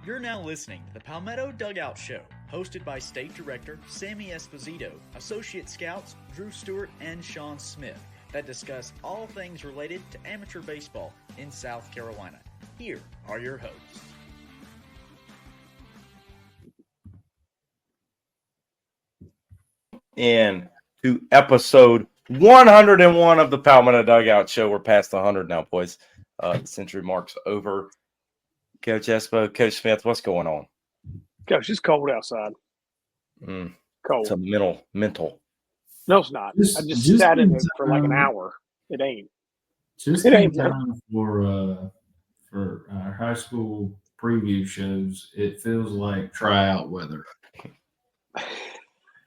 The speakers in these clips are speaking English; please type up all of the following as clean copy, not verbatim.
You're now listening to the Palmetto Dugout Show, hosted by State Director Sammy Esposito, Associate Scouts Drew Stewart and Sean Smith, that discuss all things related to amateur baseball in South Carolina. Here are your hosts. In to episode 101 of the Palmetto Dugout Show. We're past 100 now, boys. The century mark's over. Coach Espo, Coach Smith, what's going on? Coach, it's cold outside. Cold. It's a mental. No, it's not. I just sat in it for like an hour. It ain't. Just in time for our high school preview shows, it feels like tryout weather.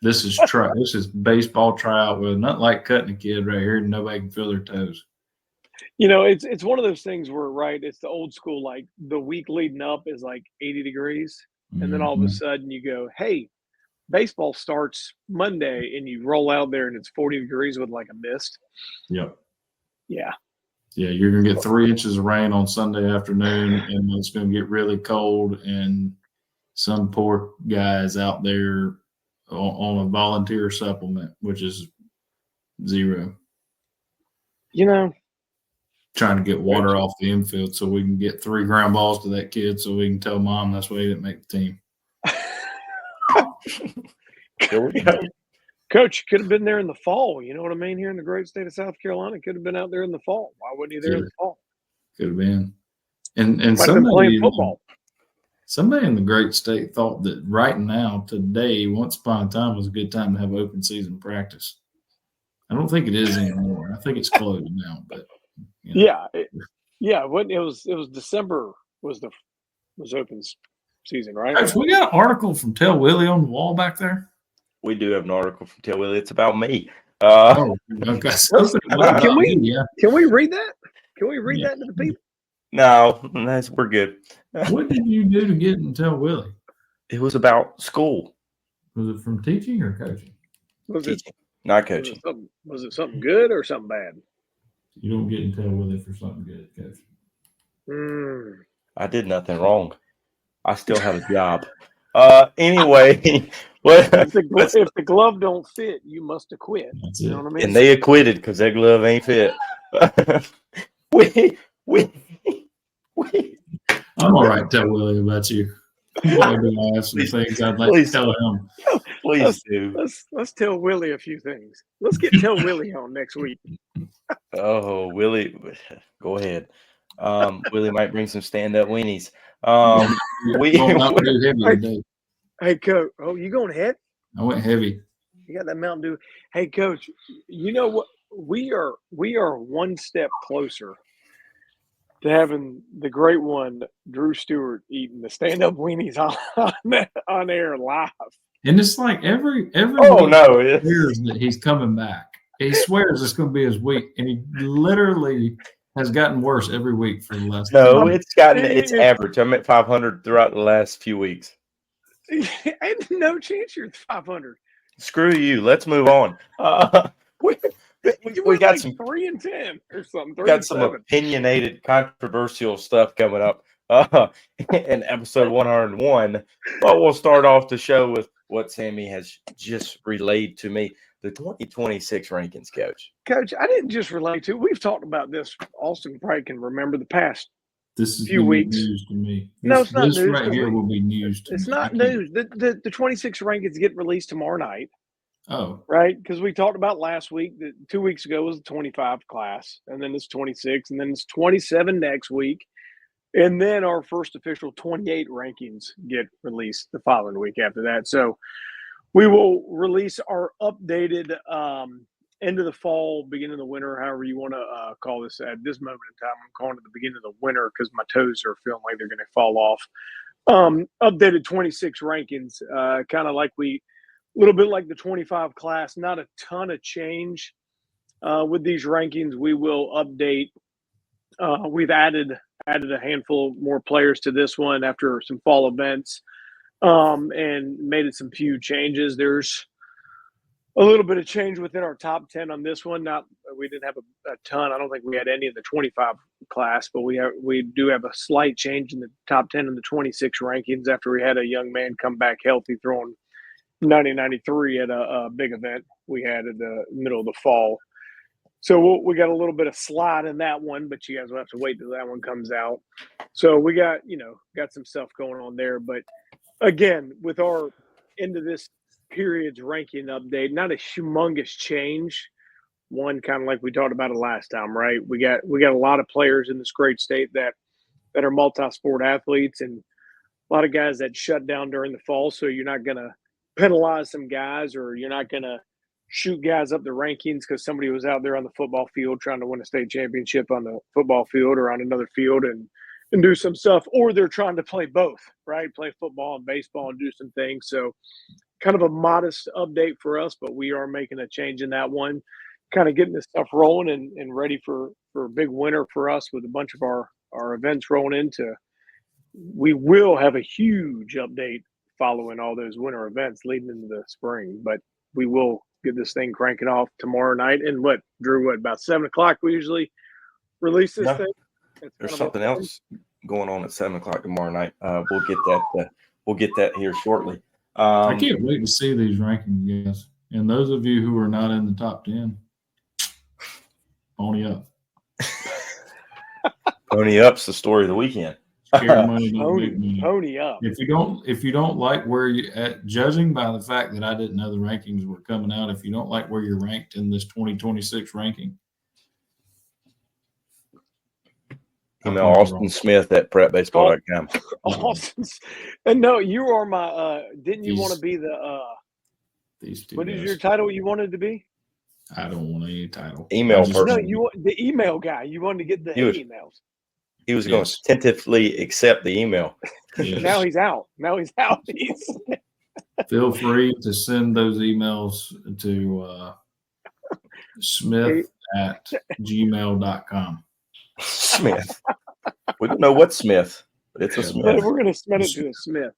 This is baseball tryout weather. Not like cutting a kid right here and nobody can feel their toes. You know, it's one of those things where, right, it's the old school, like the week leading up is like 80 degrees. And then all of a sudden you go, hey, baseball starts Monday, and you roll out there and it's 40 degrees with like a mist. Yep. Yeah. Yeah, you're going to get 3 inches of rain on Sunday afternoon, and it's going to get really cold, and some poor guys out there on a volunteer supplement, which is zero. You know, trying to get water off the infield so we can get 3 ground balls to that kid so we can tell mom that's why he didn't make the team. There we go. Coach, could have been there in the fall. You know what I mean? Here in the great state of South Carolina, could have been out there in the fall. Why wasn't he there in the fall? Could have been. And somebody playing football. Somebody in the great state thought that right now, today, once upon a time, was a good time to have open season practice. I don't think it is anymore. I think it's closed now, but you know. It was December was open season, right? Coach, we got an article from Tell Willie on the wall back there. We do have an article from Tell Willie. It's about me. Okay. Can we read that? Can we read that to the people? No, we're good. What did you do to get in Tell Willie? It was about school. Was it from teaching or coaching? Not coaching. Was it something good or something bad? You don't get in Tell Willie for something good, coaching. I did nothing wrong. I still have a job. Anyway, if the glove don't fit, you must acquit. You know what I mean? And they acquitted because their glove ain't fit. I'm all right. Tell Willie about you. I have some things I'd like to tell him. Please do. Let's tell Willie a few things. Let's get Tell Willie on next week. Oh, Willie, go ahead. Willie might bring some stand-up weenies. Hey, Coach. Oh, you going heavy? I went heavy. You got that Mountain Dew. Hey, Coach. You know what? We are one step closer to having the great one, Drew Stewart, eating the stand-up weenies on air live. And it's like every week he swears that he's coming back. He swears it's going to be his week, and he literally has gotten worse every week for the last. No, it's average. I'm at 500 throughout the last few weeks. And no chance you're 500. Screw you. Let's move on. We got some 3 and 10 or something. Got some opinionated, controversial stuff coming up in episode 101. But we'll start off the show with what Sammy has just relayed to me: the 2026 rankings, Coach. Coach, I didn't just relate to. We've talked about this. Austin probably can remember the past. This is few weeks. News to me. No, it's not news. This right here will be news to me. It's not news. The 26 rankings get released tomorrow night. Oh. Right? Because we talked about last week that 2 weeks ago was the 25 class, and then it's 26, and then it's 27 next week. And then our first official 28 rankings get released the following week after that. So we will release our updated end of the fall, beginning of the winter, however you want to call this at this moment in time. I'm calling it the beginning of the winter because my toes are feeling like they're going to fall off. Updated 26 rankings, kind of like a little bit like the 25 class, not a ton of change with these rankings. We will update. We've added a handful more players to this one after some fall events and made it some few changes. There's a little bit of change within our top 10 on this one. We didn't have a ton. I don't think we had any of the 25 class, but we do have a slight change in the top 10 and the 26 rankings after we had a young man come back healthy throwing 90-93 at a big event we had in the middle of the fall. So we got a little bit of slide in that one, but you guys will have to wait till that one comes out. So we got some stuff going on there. But again, with our into this period's ranking update, not a humongous change. One, kind of like we talked about it last time, right? We got a lot of players in this great state that are multi-sport athletes, and a lot of guys that shut down during the fall. So you're not going to penalize some guys, or you're not going to shoot guys up the rankings because somebody was out there on the football field trying to win a state championship on the football field or on another field and do some stuff, or they're trying to play both, right? Play football and baseball and do some things. So kind of a modest update for us, but we are making a change in that one, kind of getting this stuff rolling and ready for a big winter for us with a bunch of our events rolling into. We will have a huge update following all those winter events leading into the spring, but we will get this thing cranking off tomorrow night. And Drew, about 7 o'clock we usually release this thing. There's something else going on at 7 o'clock tomorrow night. We'll get that here shortly. I can't wait to see these rankings, guys. And those of you who are not in the top 10, pony up. Pony up's the story of the weekend. Pony up. If you don't like where you at, judging by the fact that I didn't know the rankings were coming out, if you don't like where you're ranked in this 2026 ranking, email Austin Smith at prepbaseball.com. Austin, and no, you are my. Didn't you want to be the? These two. What is your title? You wanted to be? I don't want any title. Email person. No, you the email guy. You wanted to get the emails. He was going to tentatively accept the email. Yes. Now he's out. Feel free to send those emails to smith@gmail.com. Smith. We don't know what Smith, but it's a Smith. We're going to send it to a Smith.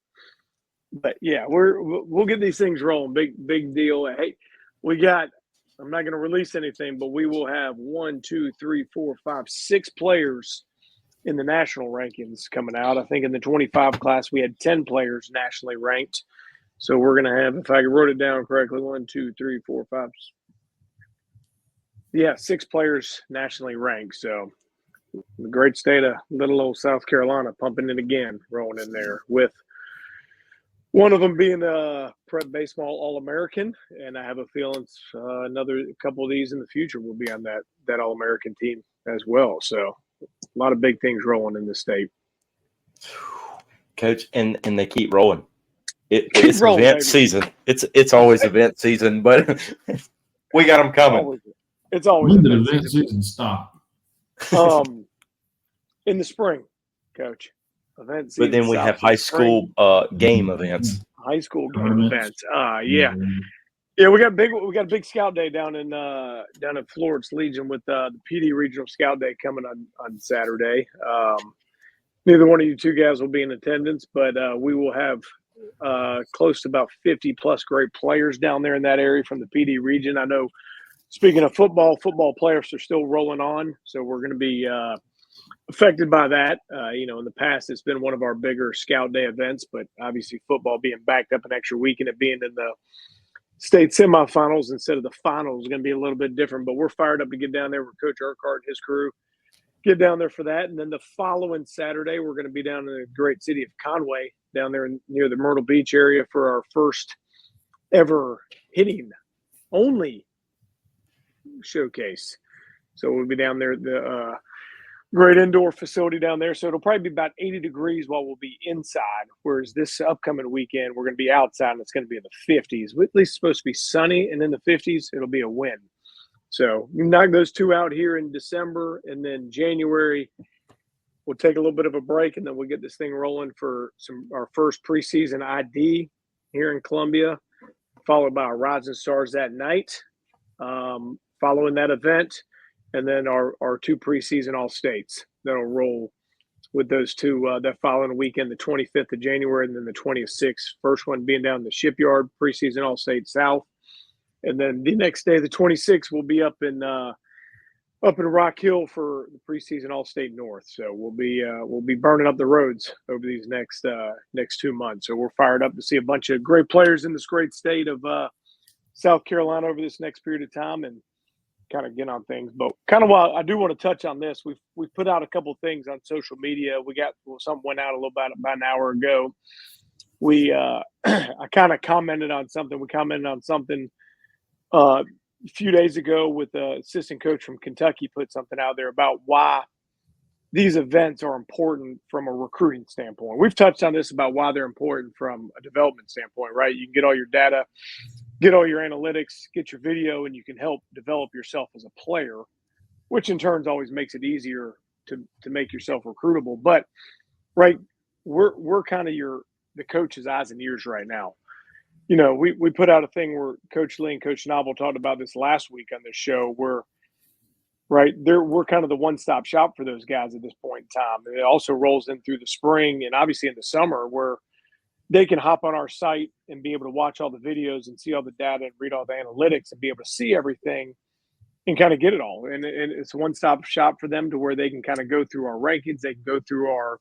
But yeah, we'll get these things rolling. Big deal. Hey, we got. I'm not going to release anything, but we will have 1, 2, 3, 4, 5, 6 players in the national rankings coming out. I think in the 25 class we had 10 players nationally ranked. So we're going to have, if I wrote it down correctly, 1, 2, 3, 4, 5. Yeah, 6 players nationally ranked. So the great state of little old South Carolina pumping it again, rolling in there with one of them being a prep baseball All-American. And I have a feeling another couple of these in the future will be on that All-American team as well. So a lot of big things rolling in the state. Coach, and they keep rolling. It's rolling, event season. It's always event season, but we got them coming. It's always when did event season stop? In the spring, Coach. Event season. But then we have high school game events. High school game events. Yeah. Yeah, we got a big scout day down at Florence Legion with the PD Regional Scout Day coming on Saturday. Neither one of you two guys will be in attendance, but we will have close to about 50 plus great players down there in that area from the PD region. I know, speaking of football players are still rolling on, so we're going to be affected by that. In the past, it's been one of our bigger Scout Day events, but obviously football being backed up an extra week and it being in the state semifinals instead of the finals is going to be a little bit different, but we're fired up to get down there with Coach Urquhart and his crew, get down there for that. And then the following Saturday, we're going to be down in the great city of Conway, down there near the Myrtle Beach area for our first ever hitting only showcase. So we'll be down there at the great indoor facility down there. So it'll probably be about 80 degrees while we'll be inside. Whereas this upcoming weekend, we're going to be outside and it's going to be in the 50s. At least it's supposed to be sunny, and in the 50s, it'll be a win. So you knock those two out here in December, and then January, we'll take a little bit of a break, and then we'll get this thing rolling for our first preseason ID here in Columbia, followed by our Rising Stars that night. Following that event, and then our 2 preseason All-States that'll roll with those two that following weekend, the 25th of January, and then the 26th. First one being down in the Shipyard, preseason All-State South. And then the next day, the 26th, we'll be up in up in Rock Hill for the preseason All-State North. So we'll be burning up the roads over these next 2 months. So we're fired up to see a bunch of great players in this great state of South Carolina over this next period of time and kind of get on things. But kind of while I do want to touch on this, we've put out a couple of things on social media. Something went out about an hour ago. I kind of commented on something. We commented on something a few days ago with the assistant coach from Kentucky put something out there about why these events are important from a recruiting standpoint. We've touched on this about why they're important from a development standpoint, right? You can get all your data, get all your analytics, get your video, and you can help develop yourself as a player, which in turn always makes it easier to make yourself recruitable. But right, we're kind of the coach's eyes and ears right now. You know, we put out a thing where Coach Lee and Coach Novel talked about this last week on this show where, right, we're kind of the one-stop shop for those guys at this point in time. And it also rolls in through the spring and obviously in the summer where they can hop on our site and be able to watch all the videos and see all the data and read all the analytics and be able to see everything and kind of get it all. And it's a one-stop shop for them to where they can kind of go through our rankings. They can go through our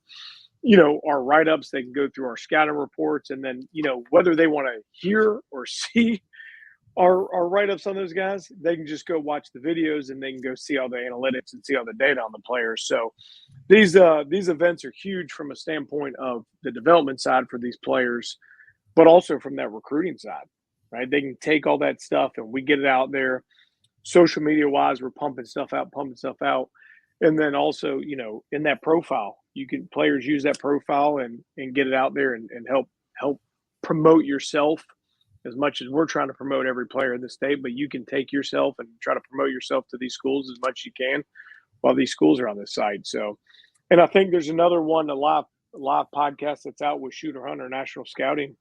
write-ups, they can go through our scouting reports, and then, whether they want to hear or see our write-ups on those guys, they can just go watch the videos and they can go see all the analytics and see all the data on the players. So these events are huge from a standpoint of the development side for these players, but also from that recruiting side, right? They can take all that stuff and we get it out there. Social media-wise, we're pumping stuff out. And then also, in that profile, players use that profile and get it out there and help promote yourself as much as we're trying to promote every player in the state. But you can take yourself and try to promote yourself to these schools as much as you can while these schools are on this site. So, and I think there's another one, a live podcast that's out with Shooter Hunter National Scouting.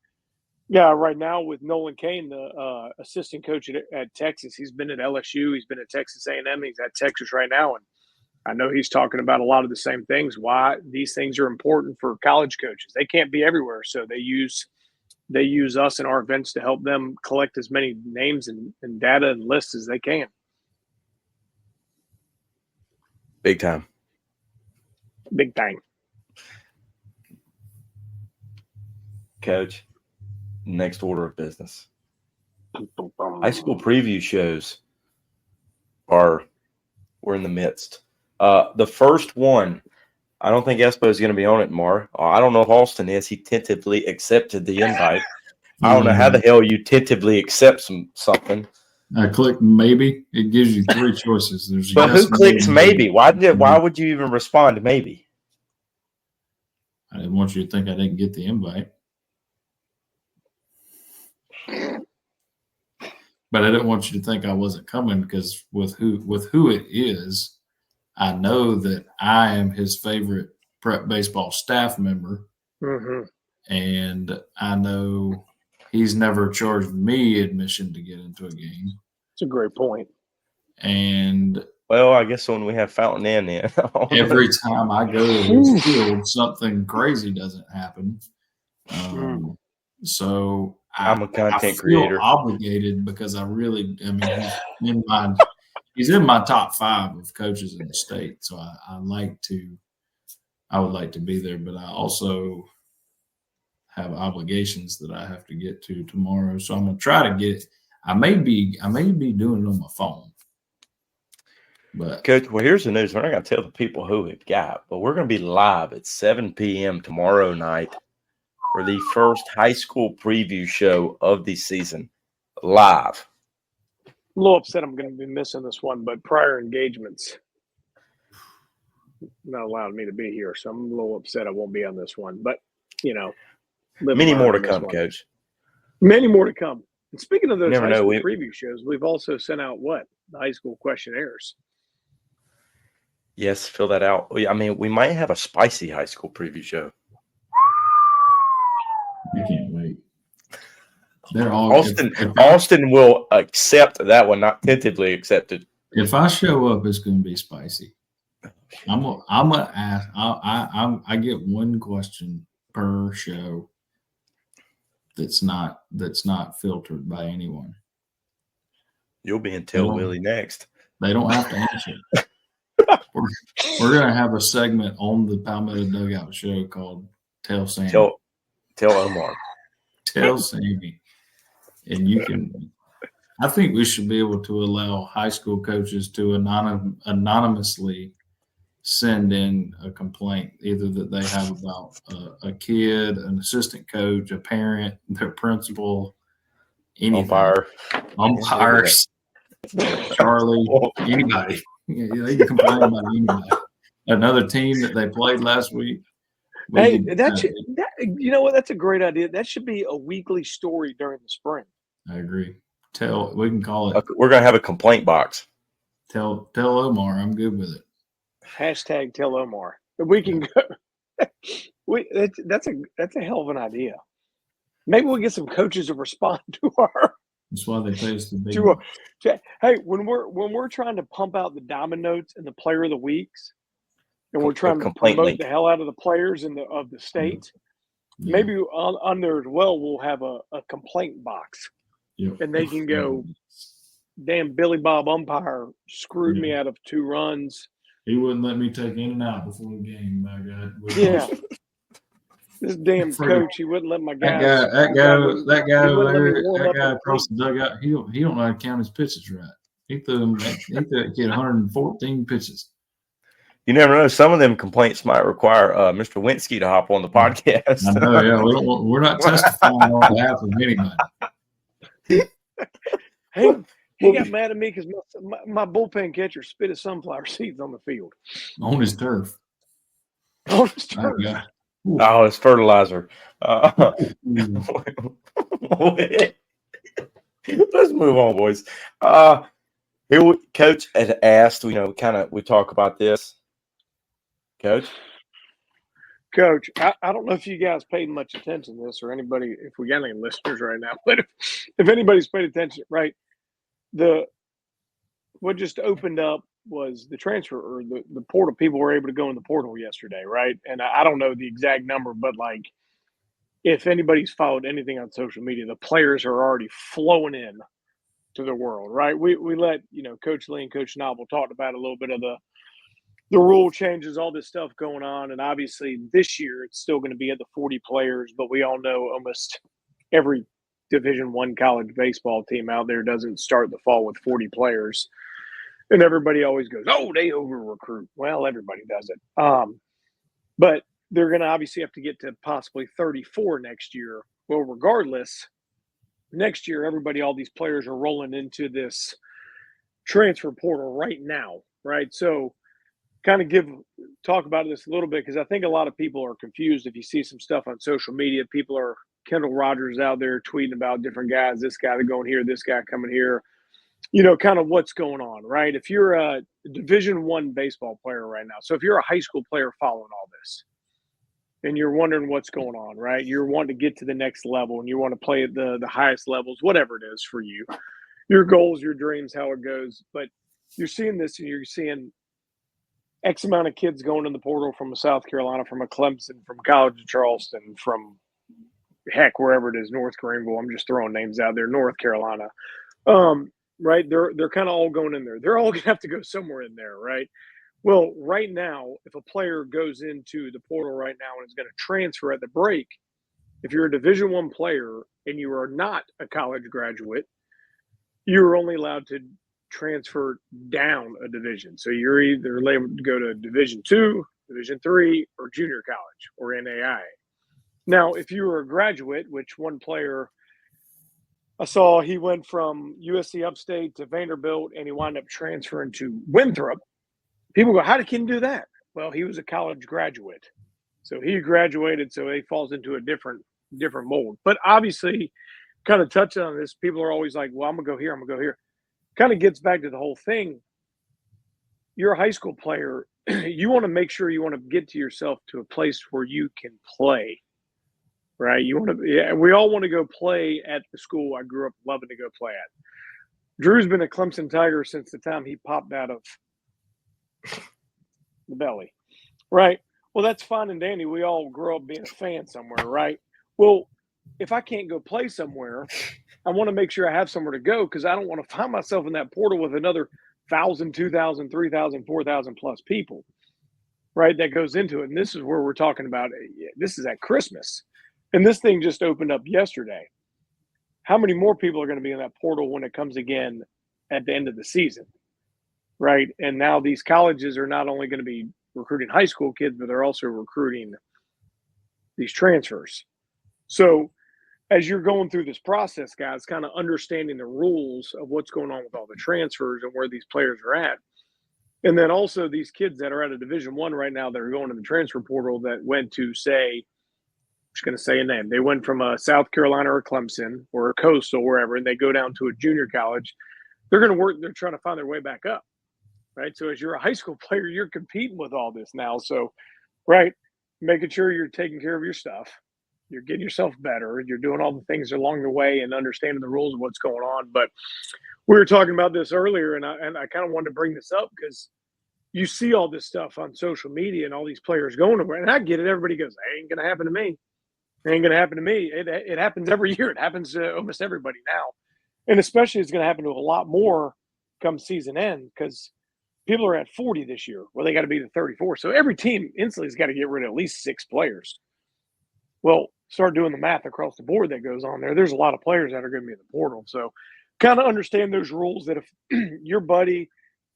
Yeah, right now with Nolan Kane, the assistant coach at Texas. He's been at LSU. He's been at Texas A&M. He's at Texas right now. And I know he's talking about a lot of the same things, why these things are important for college coaches. They can't be everywhere, so they use us in our events to help them collect as many names and data and lists as they can. Big time. Big time. Coach, next order of business. High school preview shows we're in the midst. The first one, I don't think Espo is going to be on it tomorrow. I don't know if Austin is. He tentatively accepted the invite. I don't know how the hell you tentatively accept something. I click maybe. It gives you three choices. There's but yes, who clicks maybe? Why would you even respond to maybe? I didn't want you to think I didn't get the invite. But I didn't want you to think I wasn't coming because with who it is, I know that I am his favorite prep baseball staff member. Mm-hmm. And I know he's never charged me admission to get into a game. It's a great point. And well, I guess when we have Fountain Inn in. every time I go to his field, something crazy doesn't happen. So I'm a content creator. Obligated because he's in my top 5 of coaches in the state. So I would like to be there, but I also have obligations that I have to get to tomorrow. So I'm gonna try to get it. I may be doing it on my phone. But Coach, well, here's the news. We're not gonna tell the people who it got, but we're gonna be live at 7 p.m. tomorrow night for the first high school preview show of the season. Live. I'm a little upset I'm going to be missing this one, but prior engagements not allowing me to be here, so I'm a little upset I won't be on this one. But, many more to come, Coach. Many more to come. And speaking of those high school preview shows, we've also sent out the high school questionnaires. Yes, fill that out. I mean, we might have a spicy high school preview show. I can't wait. They're all Austin will accept that one, not tentatively accepted. If I show up, it's going to be spicy. I'm gonna ask. I get one question per show. That's not filtered by anyone. You'll be in Tell Willie next. They don't have to answer. We're going to have a segment on the Palmetto Dugout show called Tell Sammy. Tell Omar. Tell Sammy. And you can – I think we should be able to allow high school coaches to anonymously send in a complaint, either that they have about a kid, an assistant coach, a parent, their principal, anything. Umpires, Charlie, anybody. They can complain about anybody. Another team that they played last week. You know what? That's a great idea. That should be a weekly story during the spring. I agree. We can call it. We're going to have a complaint box. Tell Omar. I'm good with it. Hashtag tell Omar. We can go. That's a hell of an idea. Maybe we'll get some coaches to respond to our. That's why they pay us the big. Hey, when we're trying to pump out the diamond notes and the player of the weeks, and we're trying to promote the hell out of the players of the state, maybe on there as well we'll have a complaint box, and they can go, damn, Billy Bob umpire screwed me out of 2 runs. He wouldn't let me take in and out before the game, my God. Yeah. This damn coach, he wouldn't let my guys. That guy over there, that guy across the dugout, he don't know how to count his pitches right. He threw that kid 114 pitches. You never know. Some of them complaints might require Mr. Winsky to hop on the podcast. I know, yeah. We're not testifying on behalf of anybody. Hey, he got mad at me because my bullpen catcher spit his sunflower seeds on the field. On his turf. On his turf. Oh, it's fertilizer. Let's move on, boys. Here, Coach had asked. We talk about this. Coach, I don't know if you guys paid much attention to this or anybody. If we got any listeners right now, but if anybody's paid attention, right? What just opened up was the transfer or the portal. People were able to go in the portal yesterday, right? And I don't know the exact number, but like if anybody's followed anything on social media, the players are already flowing in to the world, right? We let, Coach Lee and Coach Noble talked about a little bit of the rule changes, all this stuff going on. And obviously this year it's still going to be at the 40 players, but we all know almost every Division I college baseball team out there doesn't start the fall with 40 players. And everybody always goes, oh, they over-recruit. Well, everybody does it. But they're going to obviously have to get to possibly 34 next year. Well, regardless, next year, all these players are rolling into this transfer portal right now, right? So kind of talk about this a little bit because I think a lot of people are confused. If you see some stuff on social media, people are Kendall Rogers out there tweeting about different guys, this guy going here, this guy coming here. Kind of what's going on, right? If you're a Division I baseball player right now, so if you're a high school player following all this and you're wondering what's going on, right? You're wanting to get to the next level and you want to play at the highest levels, whatever it is for you, your goals, your dreams, how it goes. But you're seeing this and you're seeing X amount of kids going in the portal from a South Carolina, from a Clemson, from College of Charleston, from heck, wherever it is, North Greenville. I'm just throwing names out there, North Carolina. Right? They're kind of all going in there. They're all going to have to go somewhere in there, right? Well, right now, if a player goes into the portal right now and is going to transfer at the break, if you're a Division I player and you are not a college graduate, you're only allowed to transfer down a division. So you're either able to go to Division II, Division III, or junior college or NAIA. Now, if you were a graduate, which one player – I saw he went from USC Upstate to Vanderbilt, and he wound up transferring to Winthrop. People go, how did Ken do that? Well, he was a college graduate. So he graduated, so he falls into a different mold. But obviously, kind of touching on this, people are always like, well, I'm going to go here, I'm going to go here. Kind of gets back to the whole thing. You're a high school player. You want to make sure you want to get to yourself to a place where you can play. Right, we all want to go play at the school I grew up loving to go play at. Drew's been a Clemson Tiger since the time he popped out of the belly, right? Well, that's fine and dandy. We all grew up being a fan somewhere, right? Well, if I can't go play somewhere, I want to make sure I have somewhere to go because I don't want to find myself in that portal with another 1,000, 2,000, 3,000, 4,000 plus people, right? That goes into it. And this is where we're talking about. This is at Christmas. And this thing just opened up yesterday. How many more people are going to be in that portal when it comes again at the end of the season, right? And now these colleges are not only going to be recruiting high school kids, but they're also recruiting these transfers. So as you're going through this process, guys, kind of understanding the rules of what's going on with all the transfers and where these players are at. And then also these kids that are at a Division I right now that are going to the transfer portal that went to, say, I'm just going to say a name. They went from a South Carolina or Clemson or a Coastal or wherever, and they go down to a junior college. They're going to work. They're trying to find their way back up, right? So as you're a high school player, you're competing with all this now. So, right, making sure you're taking care of your stuff. You're getting yourself better. You're doing all the things along the way and understanding the rules of what's going on. But we were talking about this earlier, and I kind of wanted to bring this up because you see all this stuff on social media and all these players going to, and I get it. Everybody goes, "It ain't going to happen to me. It ain't going to happen to me." It happens every year. It happens to almost everybody now. And especially it's going to happen to a lot more come season end because people are at 40 this year. Well, they got to be to 34. So every team instantly has got to get rid of at least 6 players. Well, start doing the math across the board that goes on there. There's a lot of players that are going to be in the portal. So kind of understand those rules that if your buddy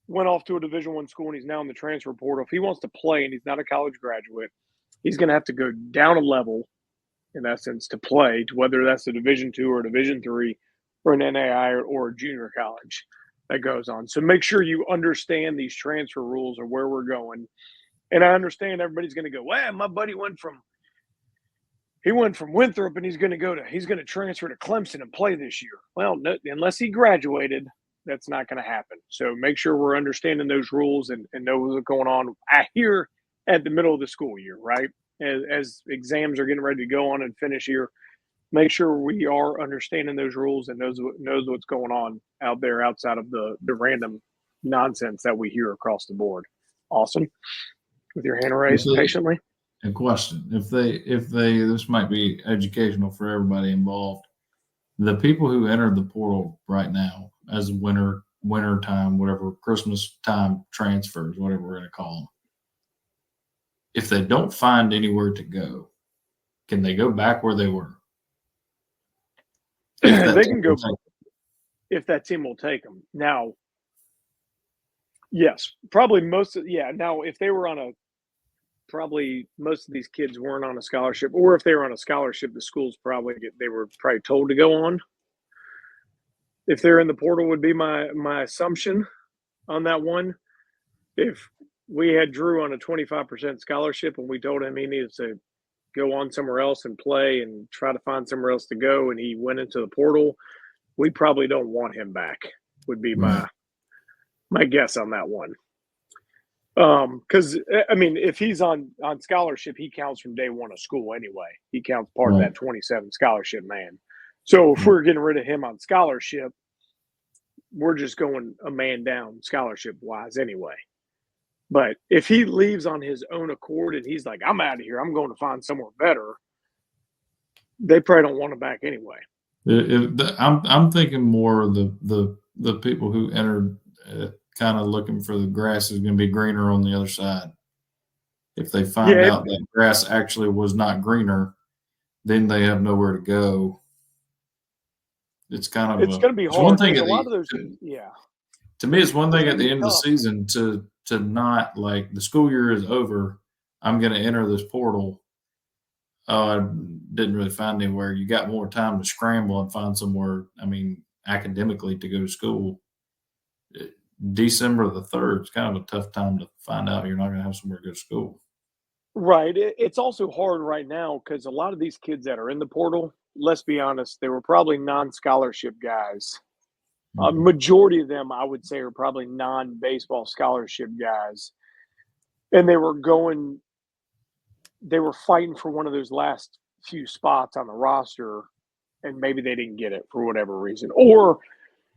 went off to a Division I school and he's now in the transfer portal, if he wants to play and he's not a college graduate, he's going to have to go down a level in essence to play, to whether that's a Division II or a Division III or an NAI or a junior college that goes on. So make sure you understand these transfer rules or where we're going. And I understand everybody's going to go, "Well, my buddy went from Winthrop and he's going to transfer to Clemson and play this year." Well, no, unless he graduated, that's not going to happen. So make sure we're understanding those rules and know what's going on here at the middle of the school year, right? As exams are getting ready to go on and finish here, make sure we are understanding those rules and knows what's going on out there outside of the random nonsense that we hear across the board. Awesome. With your hand raised patiently. A question. If they this might be educational for everybody involved. The people who entered the portal right now as winter time, whatever, Christmas time transfers, whatever we're going to call them. If they don't find anywhere to go, can they go back where they were? They can go if that team will take them. Now, yes, probably now, if they were probably most of these kids weren't on a scholarship, or if they were on a scholarship, the schools they were probably told to go on. If they're in the portal would be my assumption on that one. If we had Drew on a 25% scholarship and we told him he needed to go on somewhere else and play and try to find somewhere else to go, and he went into the portal, we probably don't want him back, would be my guess on that one. Because I mean, if he's on scholarship, he counts from day one of school anyway. He counts part of that 27 scholarship man. So if we're getting rid of him on scholarship, we're just going a man down scholarship wise anyway. But if he leaves on his own accord and he's like, I'm out of here, I'm going to find somewhere better, they probably don't want him back anyway. I'm thinking more of the people who entered kind of looking for the grass is going to be greener on the other side. If they find out that grass actually was not greener, then they have nowhere to go. It's kind of it's going to be hard. One thing a lot of those, to me, it's one thing at the end of the season to not, like, the school year is over, I'm going to enter this portal. Oh, I didn't really find anywhere. You got more time to scramble and find somewhere, I mean, academically to go to school. December the 3rd is kind of a tough time to find out you're not going to have somewhere to go to school. Right. It's also hard right now because a lot of these kids that are in the portal, let's be honest, they were probably non-scholarship guys. Majority of them, I would say, are probably non-baseball scholarship guys. And they were fighting for one of those last few spots on the roster, and maybe they didn't get it for whatever reason. Or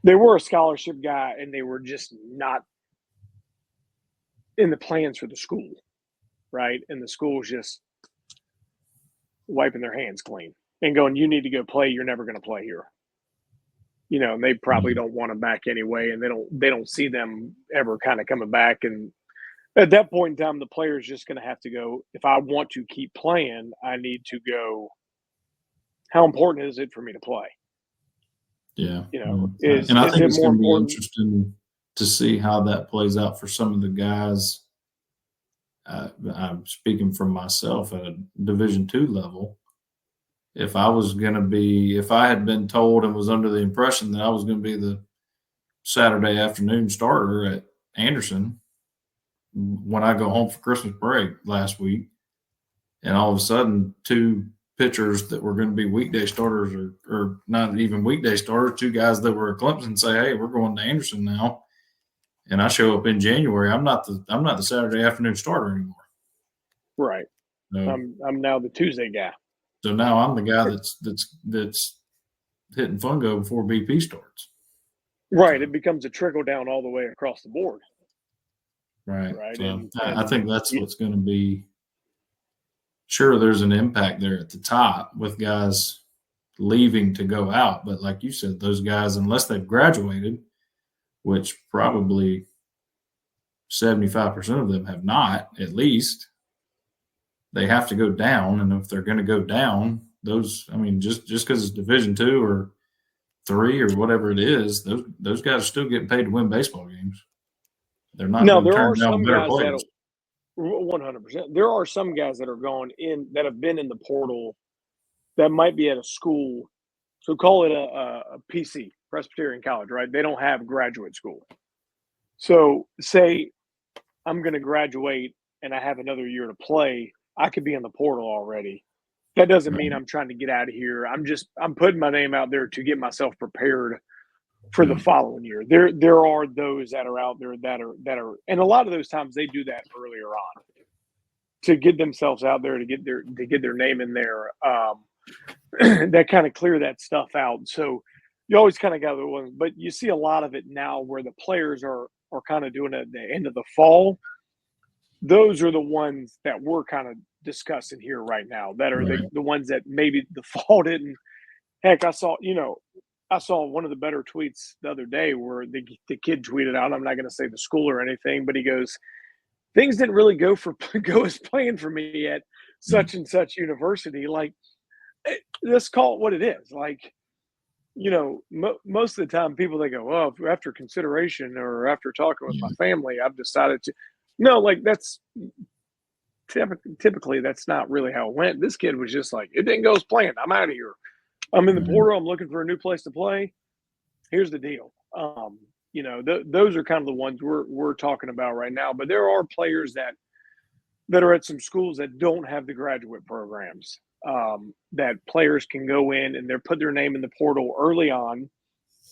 they were a scholarship guy, and they were just not in the plans for the school, right? And the school's just wiping their hands clean and going, you need to go play. You're never going to play here. and they probably don't want them back anyway, and they don't see them ever kind of coming back. And at that point in time, the player's just going to have to go, if I want to keep playing, I need to go, how important is it for me to play? Yeah. Is I think it it's more going to be important? interesting to see how that plays out for some of the guys. I'm speaking from myself at a Division II level. If I had been told and was under the impression that I was going to be the Saturday afternoon starter at Anderson when I go home for Christmas break last week, and all of a sudden 2 pitchers that were going to be weekday starters or not even weekday starters, 2 guys that were at Clemson say, hey, we're going to Anderson now. And I show up in January. I'm not the Saturday afternoon starter anymore. Right. So, I'm now the Tuesday guy. So now I'm the guy that's hitting fungo before BP starts. Right. It becomes a trickle down all the way across the board. Right. So And I think that's what's going to be. Sure, there's an impact there at the top with guys leaving to go out. But like you said, those guys, unless they've graduated, which probably 75% of them have not, at least, they have to go down. And if they're going to go down, just because it's Division II or III or whatever it is, those guys are still getting paid to win baseball games. They're not going to turn down better players. 100%. There are some guys that are going in that have been in the portal that might be at a school. So call it a PC, Presbyterian College, right? They don't have graduate school. So say I'm going to graduate and I have another year to play, I could be in the portal already. That doesn't mean I'm trying to get out of here. I'm putting my name out there to get myself prepared for the following year. There are those that are out there that are, and a lot of those times they do that earlier on to get themselves out there to get their name in there. That kind of clear that stuff out. So you always kind of got the ones, but you see a lot of it now where the players are kind of doing it at the end of the fall. Those are the ones that we're kind of discussing here right now. That are the ones that maybe the fall didn't. Heck, I saw one of the better tweets the other day where the kid tweeted out, I'm not going to say the school or anything, but he goes, things didn't really go as planned for me at such and such university. Like, let's call it what it is. Like, most of the time people, they go, well, after consideration or after talking with my family, I've decided to. No, like that's typically that's not really how it went. This kid was just like, it didn't go as planned. I'm out of here. I'm in the portal. I'm looking for a new place to play. Here's the deal. Those are kind of the ones we're talking about right now. But there are players that are at some schools that don't have the graduate programs. That players can go in and they're put their name in the portal early on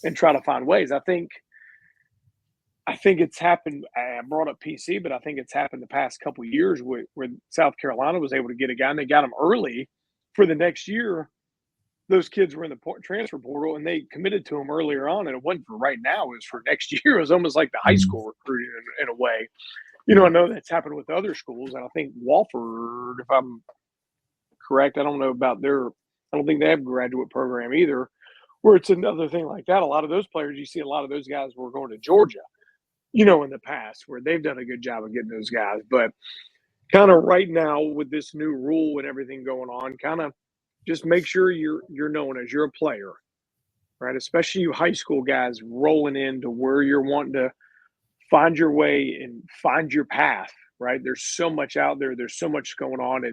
and try to find ways. I think it's happened. I brought up PC, but I think it's happened the past couple of years where South Carolina was able to get a guy and they got him early for the next year. Those kids were in the transfer portal and they committed to him earlier on. And it wasn't for right now, it was for next year. It was almost like the high school recruiting in a way. I know that's happened with other schools. And I think Wofford, if I'm correct, I don't know about I don't think they have a graduate program either, where it's another thing like that. A lot of those players, you see a lot of those guys were going to Georgia, in the past, where they've done a good job of getting those guys. But kind of right now with this new rule and everything going on, kind of just make sure you're known as you're a player, right? Especially you high school guys rolling into where you're wanting to find your way and find your path, right? There's so much out there. There's so much going on.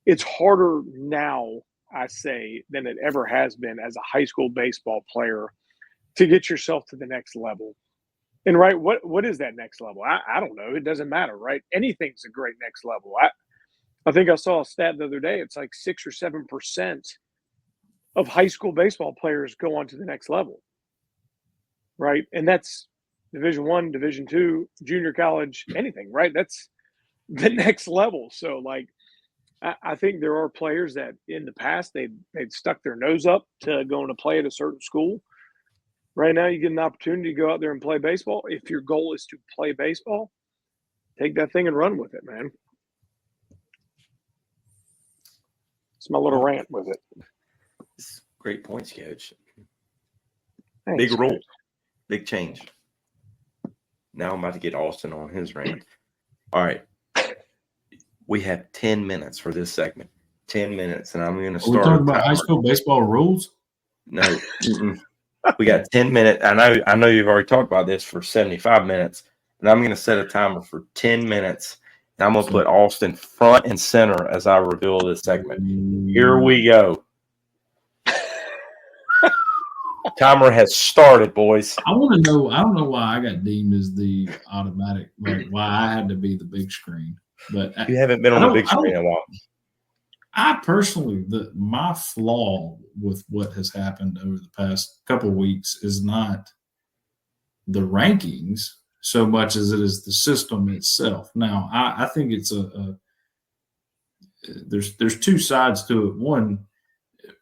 It's harder now, I say, than it ever has been as a high school baseball player to get yourself to the next level. And right, what is that next level? I don't know. It doesn't matter, right? Anything's a great next level. I think I saw a stat the other day. It's like 6 or 7% of high school baseball players go on to the next level, right? And that's Division I, Division II, junior college, anything, right? That's the next level. So, like, I think there are players that in the past they'd stuck their nose up to going to play at a certain school. Right now, you get an opportunity to go out there and play baseball. If your goal is to play baseball, take that thing and run with it, man. It's my little rant with it. Great points, Coach. Thanks, Big rule, Chris. big change. Now I'm about to get Austin on his rant. All right. We have 10 minutes for this segment. 10 minutes, and I'm going to Are we start. talking about high school baseball rules? No. We got 10 minutes. I know you've already talked about this for 75 minutes, and I'm going to set a timer for 10 minutes, and I'm going to put Austin front and center as I reveal this segment. Here we go. Timer has started, boys. I want to know. I don't know why I got deemed as the automatic. Like why I had to be the big screen. But You haven't been on the big screen in a while. I personally, my flaw with what has happened over the past couple of weeks is not the rankings so much as it is the system itself. Now, I think it's there's two sides to it. One,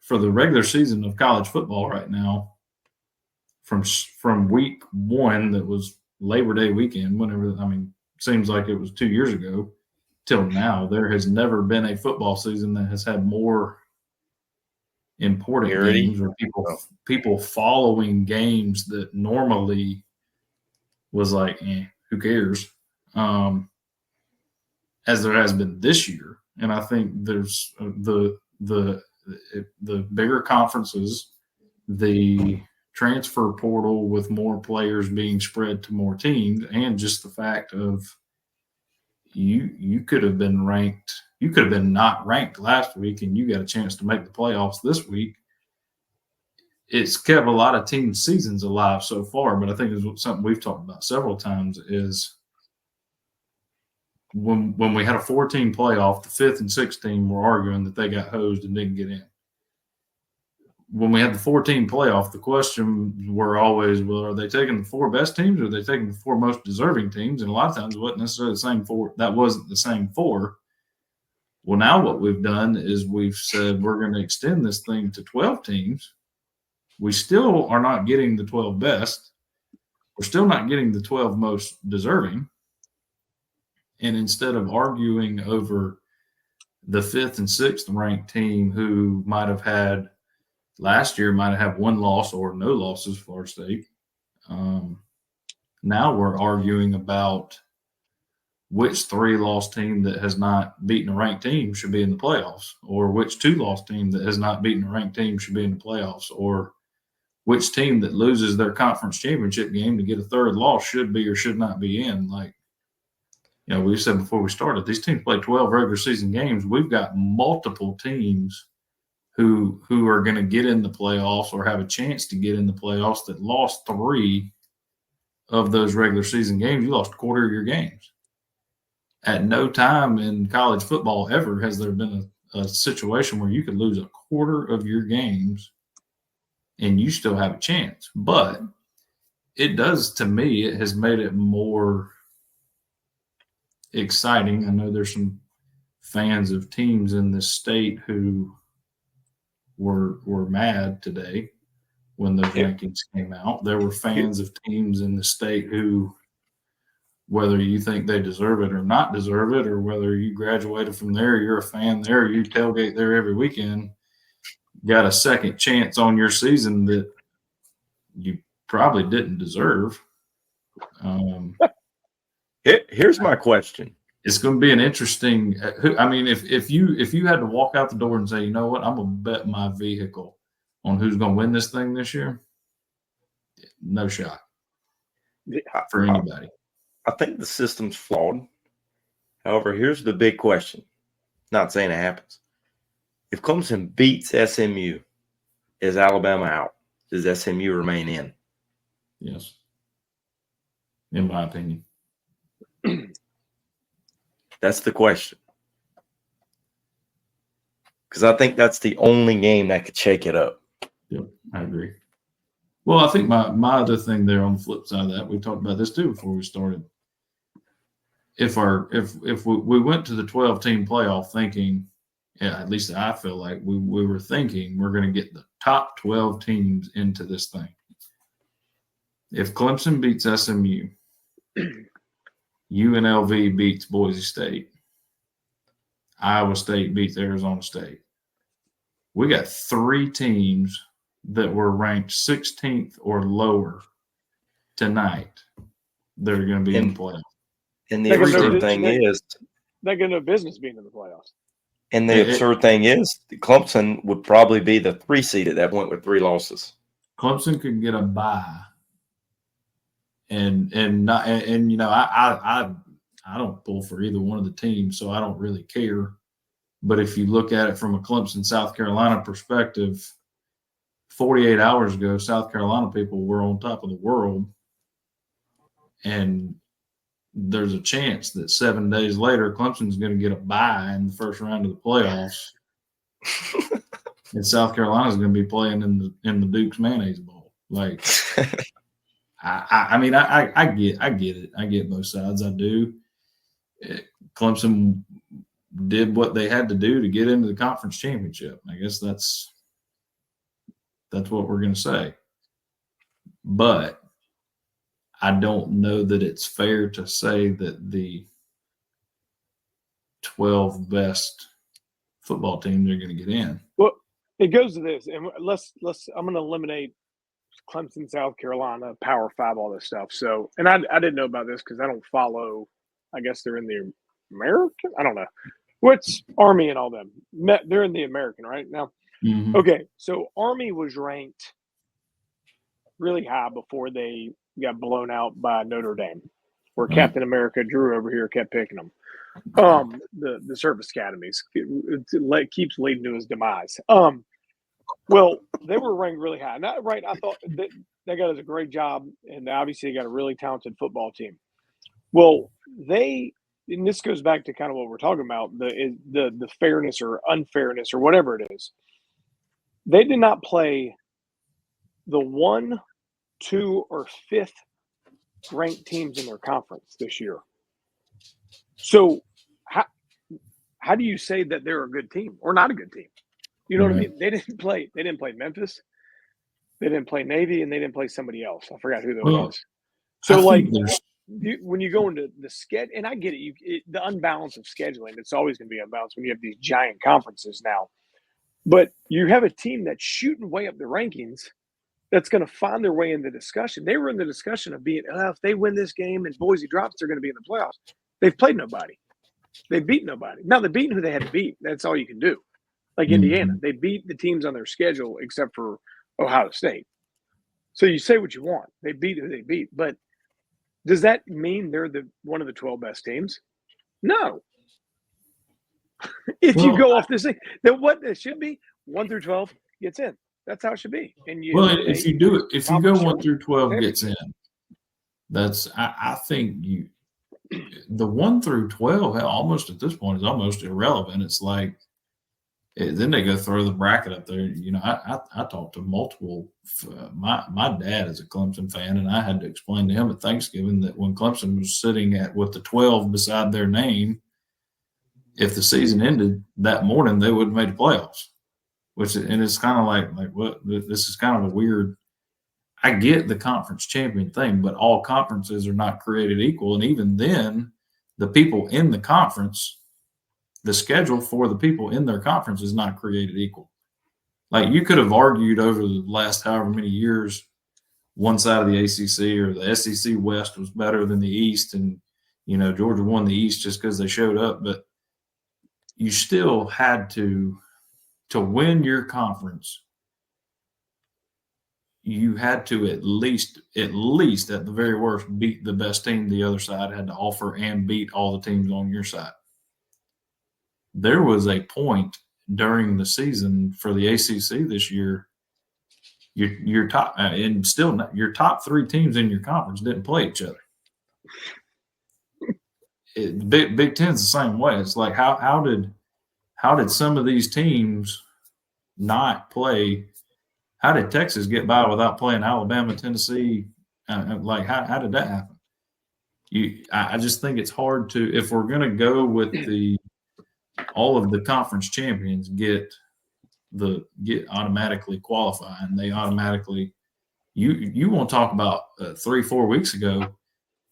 for the regular season of college football right now, from week one, that was Labor Day weekend, seems like it was 2 years ago, till now, there has never been a football season that has had more important games or people following games that normally was like, who cares? As there has been this year. And I think there's the bigger conferences, the transfer portal with more players being spread to more teams, and just the fact of you could have been ranked, you could have been not ranked last week and you got a chance to make the playoffs this week. It's kept a lot of team seasons alive so far, but I think it's something we've talked about several times is when we had a 4-team playoff, the 5th and 6th team were arguing that they got hosed and didn't get in. When we had the 4-team playoff, the questions were always, well, are they taking the 4 best teams or are they taking the 4 most deserving teams? And a lot of times it wasn't necessarily the same 4. That wasn't the same 4. Well, now what we've done is we've said we're going to extend this thing to 12 teams. We still are not getting the 12 best. We're still not getting the 12 most deserving. And instead of arguing over the 5th and 6th ranked team who might have had last year, might have 1 loss or no losses, Florida State, now we're arguing about which 3-loss team that has not beaten a ranked team should be in the playoffs, or which 2-loss team that has not beaten a ranked team should be in the playoffs, or which team that loses their conference championship game to get a 3rd loss should be or should not be in. Like, we said before we started, these teams play 12 regular season games. We've got multiple teams who are going to get in the playoffs or have a chance to get in the playoffs that lost 3 of those regular season games. You lost a quarter of your games. At no time in college football ever has there been a situation where you could lose a quarter of your games and you still have a chance. But it does, to me, it has made it more exciting. I know there's some fans of teams in this state who were mad today when those rankings came out. There were fans of teams in the state who, whether you think they deserve it or not deserve it, or whether you graduated from there, you're a fan there, you tailgate there every weekend, got a second chance on your season that you probably didn't deserve. Here's my question. It's going to be an interesting. I mean, if you had to walk out the door and say, you know what, I'm going to bet my vehicle on who's going to win this thing this year, no shot for anybody. I think the system's flawed. However, here's the big question. Not saying it happens. If Clemson beats SMU, is Alabama out? Does SMU remain in? Yes. In my opinion. That's the question. Because I think that's the only game that could shake it up. Yep, I agree. Well, I think my other thing there on the flip side of that, we talked about this too before we started. If we went to the 12-team playoff thinking, at least I feel like we were thinking we're going to get the top 12 teams into this thing. If Clemson beats SMU, UNLV beats Boise State, Iowa State beats Arizona State, we got 3 teams that were ranked 16th or lower tonight that are going to be in the playoffs. And the absurd thing is, they got no business being in the playoffs. And the absurd thing is, Clemson would probably be the 3 seed at that point with 3 losses. Clemson could get a bye, and you know, I don't pull for either one of the teams, so I don't really care. But if you look at it from a Clemson, South Carolina perspective, 48 hours ago, South Carolina people were on top of the world, and there's a chance that 7 days later, Clemson's going to get a bye in the first round of the playoffs, and South Carolina's going to be playing in the Duke's Mayonnaise Bowl. Like, I mean, I get it. I get both sides. I do. Clemson did what they had to do to get into the conference championship. I guess that's what we're going to say. But I don't know that it's fair to say that the 12 best football teams are going to get in. Well, it goes to this, and I'm going to eliminate Clemson, South Carolina, Power 5, all this stuff. So, and I didn't know about this because I don't follow. I guess they're in the American. I don't know what's Army and all them. They're in the American right now. Mm-hmm. Okay, so Army was ranked really high before they got blown out by Notre Dame, where Captain America Drew over here kept picking them. The service academies it keeps leading to his demise. Well, they were ranked really high. Not right. I thought they got us a great job, and obviously they got a really talented football team. Well, and this goes back to kind of what we're talking about, the fairness or unfairness or whatever it is. They did not play the 1, 2, or 5th ranked teams in their conference this year. So how do you say that they're a good team or not a good team? You know what I mean? They didn't play Memphis, they didn't play Navy, and they didn't play somebody else. I forgot who that was. So when you go into the schedule, and I get it, the unbalance of scheduling, it's always going to be unbalanced when you have these giant conferences now. But you have a team that's shooting way up the rankings that's going to find their way in the discussion. They were in the discussion of being, if they win this game and Boise drops, they're going to be in the playoffs. They've played nobody. They beat nobody. Now, they're beating who they had to beat. That's all you can do. Like Indiana, they beat the teams on their schedule except for Ohio State. So you say what you want. They beat who they beat. But does that mean they're one of the 12 best teams? No. If you go off this thing, then what it should be, 1 through 12 gets in. That's how it should be. And if you do it, if you go 1 through 12 gets in, that's I think the 1 through 12 almost at this point is almost irrelevant. It's like then they go throw the bracket up there. You know, I talked to multiple. My dad is a Clemson fan, and I had to explain to him at Thanksgiving that when Clemson was sitting with the 12 beside their name, if the season ended that morning, they wouldn't have made the playoffs. And it's kind of like what this is kind of a weird. I get the conference champion thing, but all conferences are not created equal, and even then, the people in the conference. The schedule for the people in their conference is not created equal. Like you could have argued over the last however many years, one side of the ACC or the SEC West was better than the East, and you know Georgia won the East just because they showed up. But you still had to win your conference. You had to at least at the very worst beat the best team the other side had to offer and beat all the teams on your side. There was a point during the season for the ACC this year. Your top and still not, your top 3 teams in your conference didn't play each other. Big Ten's the same way. It's like how did some of these teams not play? How did Texas get by without playing Alabama, Tennessee? Like how did that happen? I just think it's hard to, if we're going to go with all of the conference champions get automatically qualify, and they automatically you want to talk about 3-4 weeks ago,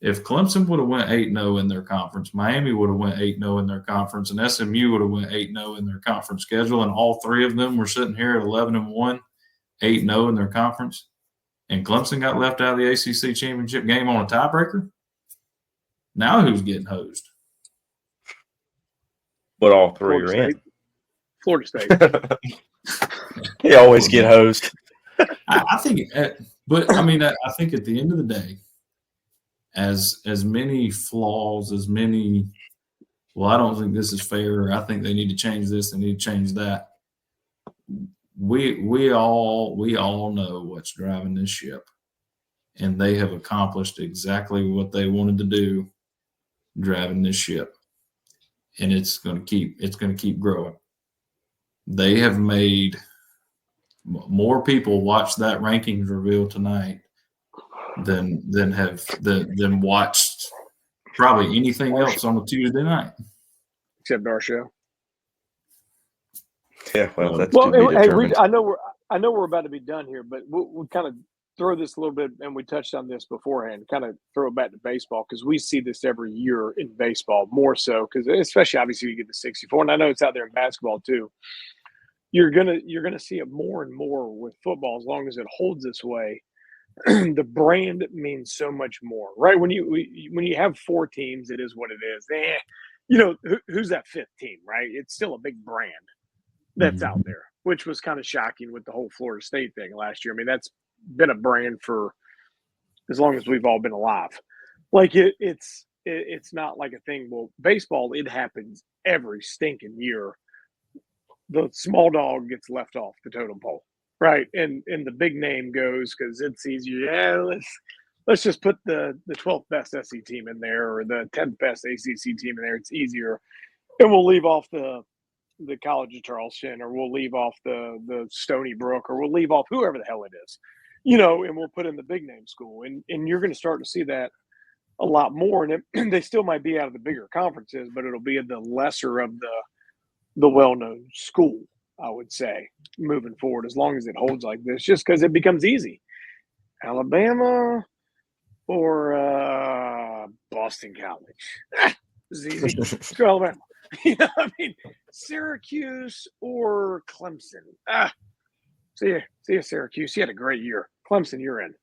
if Clemson would have went 8-0 in their conference, Miami would have went 8-0 in their conference, and SMU would have went 8-0 in their conference schedule, and all 3 of them were sitting here at 11-1, 8-0 in their conference, and Clemson got left out of the ACC championship game on a tiebreaker. Now who's getting hosed? But all three are in. Florida State. They always get hosed. I think, but I mean, I think at the end of the day, as many flaws, as many, well, I don't think this is fair. I think they need to change this. They need to change that. We all know what's driving this ship, and they have accomplished exactly what they wanted to do, driving this ship, and it's going to keep growing. They have made more people watch that rankings reveal tonight than watched probably anything else on a Tuesday night, except our show. Yeah, well, that's well. to be determined. I know we're about to be done here, but we'll kind of throw this a little bit, and we touched on this beforehand. Kind of throw it back to baseball because we see this every year in baseball more so because especially obviously you get to 64, and I know it's out there in basketball too. You're gonna see it more and more with football as long as it holds this way. The brand means so much more, right? When you have 4 teams, it is what it is. Who's that 5th team, right? It's still a big brand that's out there, which was kind of shocking with the whole Florida State thing last year. I mean, that's been a brand for as long as we've all been alive. Like it's not like a thing. Well, baseball, it happens every stinking year. The small dog gets left off the totem pole, right? And the big name goes because it's easier. Yeah, let's just put the 12th best SC team in there or the 10th best ACC team in there. It's easier, and we'll leave off the College of Charleston, or we'll leave off the Stony Brook, or we'll leave off whoever the hell it is, and we'll put in the big name school, and you're going to start to see that a lot more. And they still might be out of the bigger conferences, but it'll be the lesser of the well-known school, I would say, moving forward, as long as it holds like this, just because it becomes easy. Alabama or Boston College. It's easy. Screw Alabama. I mean, Syracuse or Clemson. See ya, Syracuse. You had a great year. Clemson, you're in.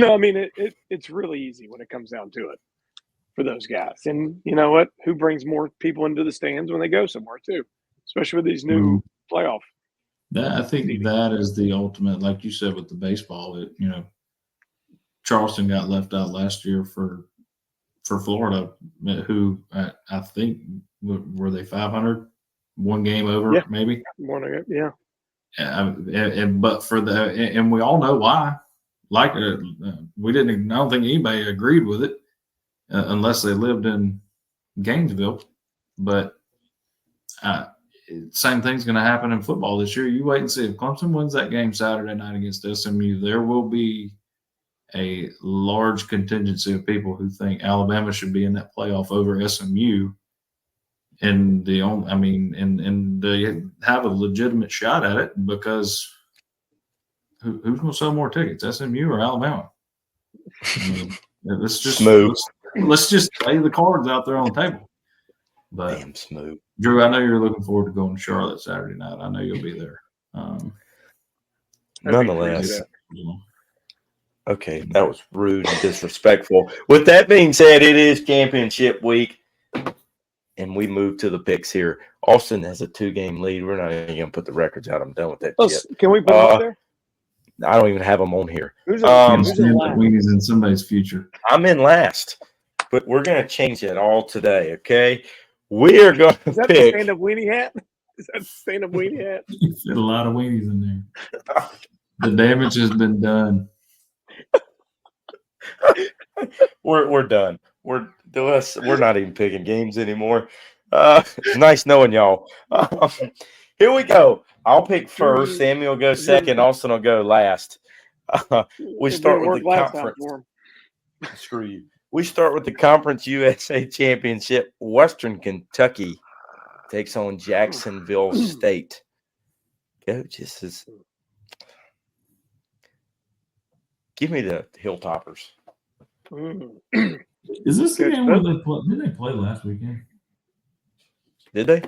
I mean, it's really easy when it comes down to it for those guys. And you know what? Who brings more people into the stands when they go somewhere too? Especially with these new playoff. I think that is the ultimate, like you said, with the baseball. Charleston got left out last year for Florida, who I think were they 500, one game over, maybe. Yeah. But and we all know why. Like we didn't. I don't think anybody agreed with it unless they lived in Gainesville. But same thing's going to happen in football this year. You wait and see if Clemson wins that game Saturday night against SMU. There will be a large contingency of people who think Alabama should be in that playoff over SMU, and they have a legitimate shot at it because who's going to sell more tickets, SMU or Alabama? Let's just smooth. Let's just lay the cards out there on the table. But damn smooth, Drew. I know you're looking forward to going to Charlotte Saturday night. I know you'll be there. Nonetheless. Okay, that was rude and disrespectful. With that being said, it is championship week, and we move to the picks here. Austin has a 2-game lead. We're not even going to put the records out. I'm done with that shit. Can we put them up there? I don't even have them on here. Who's in last? Weenies in somebody's future. I'm in last, but we're going to change that all today, okay? We are going to pick. Is that the stand-up weenie hat? Is that the stand-up weenie hat? You fit a lot of weenies in there. The damage has been done. We're done. We're not even picking games anymore. It's nice knowing y'all. Here we go. I'll pick first. Samuel will go second. Austin will go last. We start with the conference. Screw you. We start with the Conference USA Championship. Western Kentucky takes on Jacksonville State. Coach, this is. Give me the Hilltoppers. Is this the game where did they play last weekend? Did they?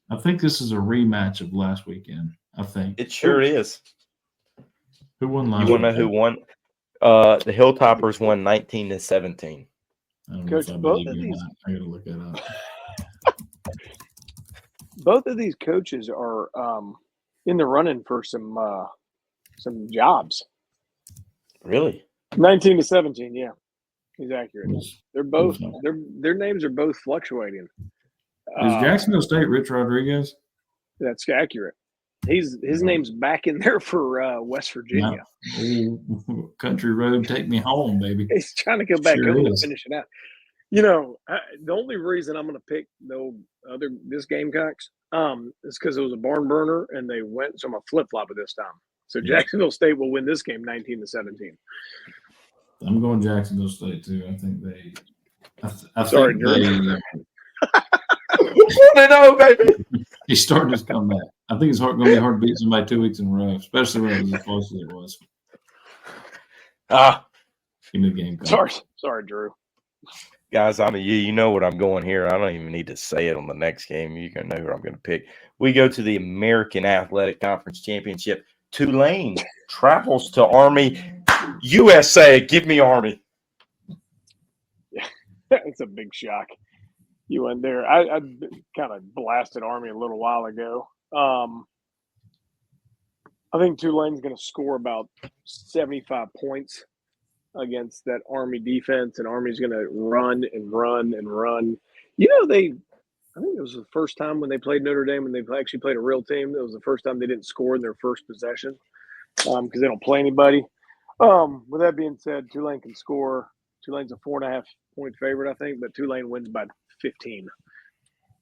I think this is a rematch of last weekend. I think it sure is. Who won You last want to know week? who won? The Hilltoppers won 19-17. I don't know Coach, if I both believe of you or these not. I got to look that up. both of these coaches are in the running for some jobs. Really? 19-17, yeah, he's accurate. Was- They're both was- their names are both fluctuating. Is Jacksonville State Rich Rodriguez? That's accurate. His name's back in there for West Virginia. Oh, country road, take me home, baby. He's trying to go back Sure home is. to finish it out. The only reason I'm going to pick this Gamecocks is because it was a barn burner and they went. So I'm going to flip flop it this time. So Yeah. Jacksonville State will win this game 19-17. I'm going Jacksonville State too. I think they. I Sorry, think Drew. Baby. he started his comeback. I think it's going to be hard to beat somebody 2 weeks in a row, especially when it was as close as it was. Give me the game. Sorry, Drew. Guys, you know what I'm going here. I don't even need to say it on the next game. You can know who I'm going to pick. We go to the American Athletic Conference Championship. Tulane travels to Army USA. Give me Army. It's a big shock. You went there. I kind of blasted Army a little while ago. I think Tulane's going to score about 75 points against that Army defense, and Army's going to run and run and run. I think it was the first time when they played Notre Dame and they actually played a real team. It was the first time they didn't score in their first possession because they don't play anybody. With that being said, Tulane can score. Tulane's a 4.5 point favorite, I think, but Tulane wins by 15.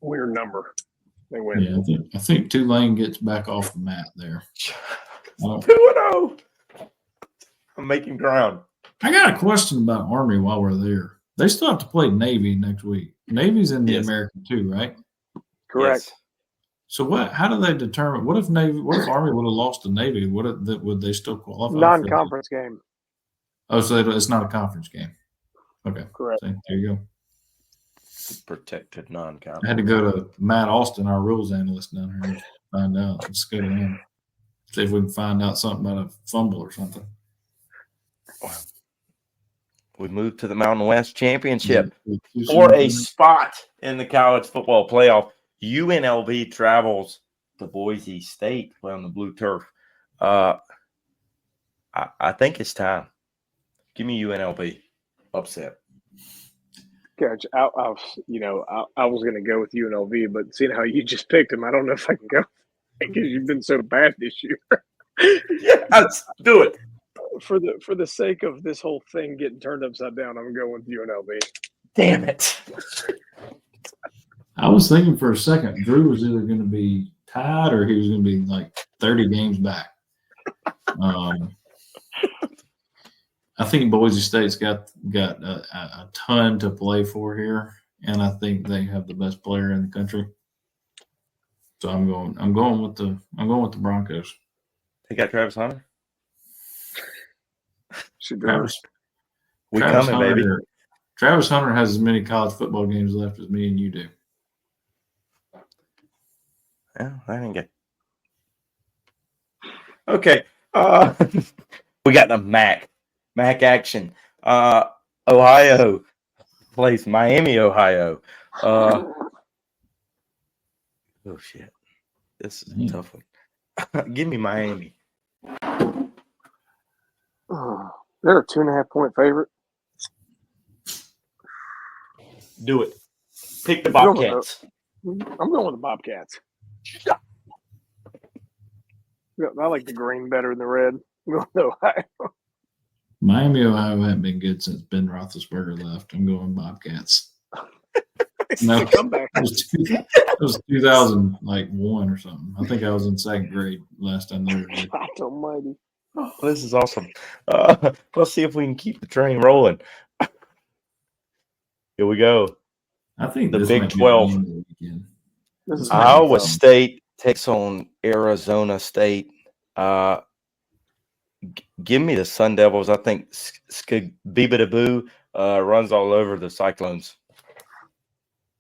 Weird number. They win. Yeah, I think Tulane gets back off the mat there. 2-0. I'm making ground. I got a question about Army while we're there. They still have to play Navy next week. Navy's in the Yes. American too, right? Correct. Yes. So how do they determine? What if Army would have lost to Navy? Would they still qualify? Non-conference game. Oh, so it's not a conference game. Okay, Correct. So there you go. Protected non-conference. I had to go to Matt Austin, our rules analyst down here, to find out. Let's go to him. See if we can find out something about a fumble or something. We moved to the Mountain West Championship Yeah. for a spot in the college football playoff. UNLV travels to Boise State to play on the blue turf. I think it's time. Give me UNLV upset. Coach, I was going to go with UNLV, but seeing how you just picked him, I don't know if I can go because you've been so bad this year. Yes, do it. For the sake of this whole thing getting turned upside down, I'm going with UNLV. Damn it. I was thinking for a second, Drew was either going to be tied or he was going to be like 30 games back. I think Boise State's got a ton to play for here, and I think they have the best player in the country. So I'm going with the Broncos. They got Travis Hunter. Travis Coming, Hunter, baby. Travis Hunter has as many college football games left as me and you do. Yeah, I didn't get. Okay. We got the MAC action. Ohio plays Miami, Ohio. Oh shit. This is a tough one. Give me Miami. They're a 2.5 point favorite. Do it. Pick the Bobcats. I'm going with the Bobcats. I like the green better than the red. I'm going to Ohio. Miami, Ohio haven't been good since Ben Roethlisberger left. I'm going Bobcats. No, It's a comeback. It was 2001 or something. I think I was in second grade last time they were there. God almighty. Oh, this is awesome. Let's see if we can keep the train rolling. Here we go. I think The this Big might be 12. the game of the weekend. This is Iowa tough. State takes on Arizona State. Give me the Sun Devils. I think Bibidaboo runs all over the Cyclones.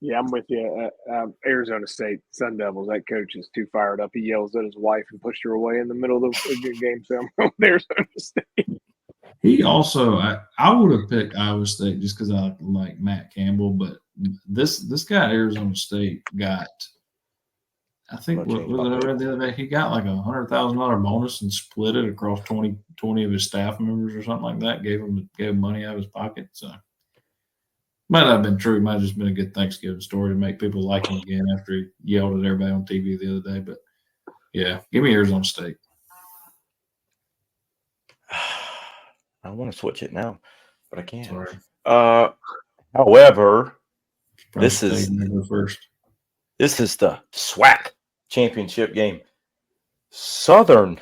Yeah, I'm with you. Arizona State Sun Devils. That coach is too fired up. He yells at his wife and pushed her away in the middle of the game. So I'm with Arizona State. He also, I would have picked Iowa State just because I like Matt Campbell, but this guy at Arizona State got, I think, what I read the other day, he got like $100,000 bonus and split it across 20 of his staff members or something like that. Gave him money out of his pocket. So might not have been true. Might have just been a good Thanksgiving story to make people like him again after he yelled at everybody on TV the other day. But yeah, give me Arizona State. I want to switch it now, but I can't. Sorry. However, This this is the SWAC championship game. Southern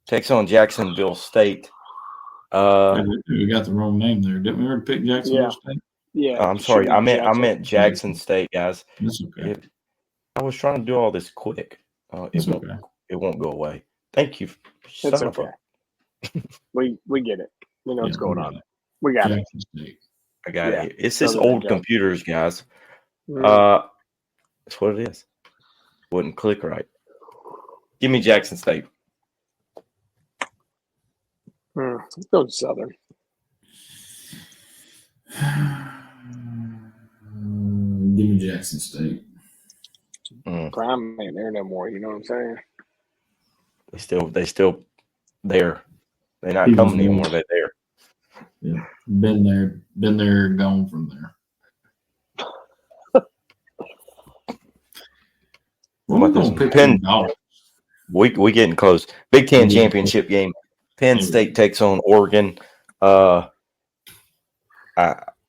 takes on Jacksonville State. We got the wrong name there. Didn't we already pick Jacksonville State? Yeah. I'm sorry. I meant Jackson State, guys. That's okay. I was trying to do all this quick. It won't go away. Thank you. It's okay. We get it. We know what's going on. We got it. I got it. It's this old computers, guys. Mm. That's what it is. Wouldn't click right. Give me Jackson State. Let's go to Southern. Give me Jackson State. Prime ain't there no more. You know what I'm saying? They still there. They're not coming anymore. They're there. Yeah, been there, gone from there. We getting close. Big Ten championship game. Penn State takes on Oregon. I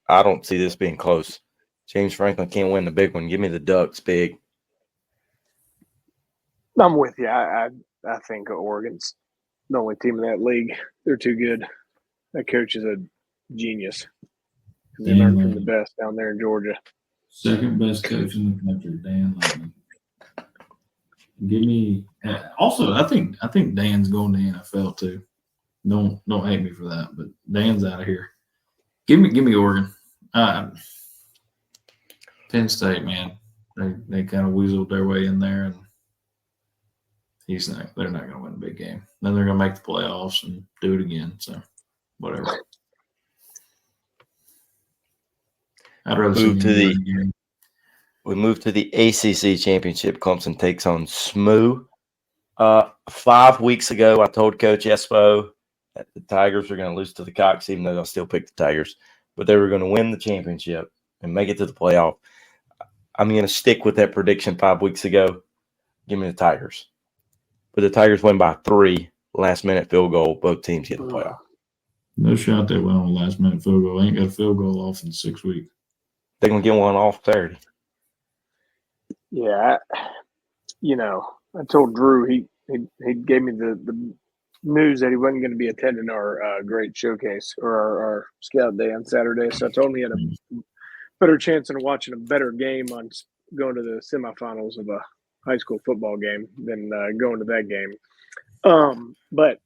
don't see this being close. James Franklin can't win the big one. Give me the Ducks big. I'm with you. I think Oregon's the only team in that league. They're too good. That coach is a genius. They learned from the best down there in Georgia. Second best coach in the country, Dan Lanning. Give me. Also, I think Dan's going to the NFL too. Don't hate me for that, but Dan's out of here. Give me Oregon. Penn State, man, they kind of weaseled their way in there, and they're not going to win a big game. Then they're going to make the playoffs and do it again. So whatever. I'd rather we move to the ACC championship. Clemson takes on SMU. 5 weeks ago, I told Coach Espo that the Tigers were going to lose to the Cox, even though I still picked the Tigers, but they were going to win the championship and make it to the playoff. I'm going to stick with that prediction 5 weeks ago. Give me the Tigers. But the Tigers win by 3, last-minute field goal. Both teams get the playoff. No shot they went on a last-minute field goal. Ain't got a field goal off in 6 weeks. They're going to get one off Saturday. Yeah. I told Drew he gave me the news that he wasn't going to be attending our great showcase or our scout day on Saturday. So I told him he had a better chance of watching a better game on going to the semifinals of a high school football game than going to that game. But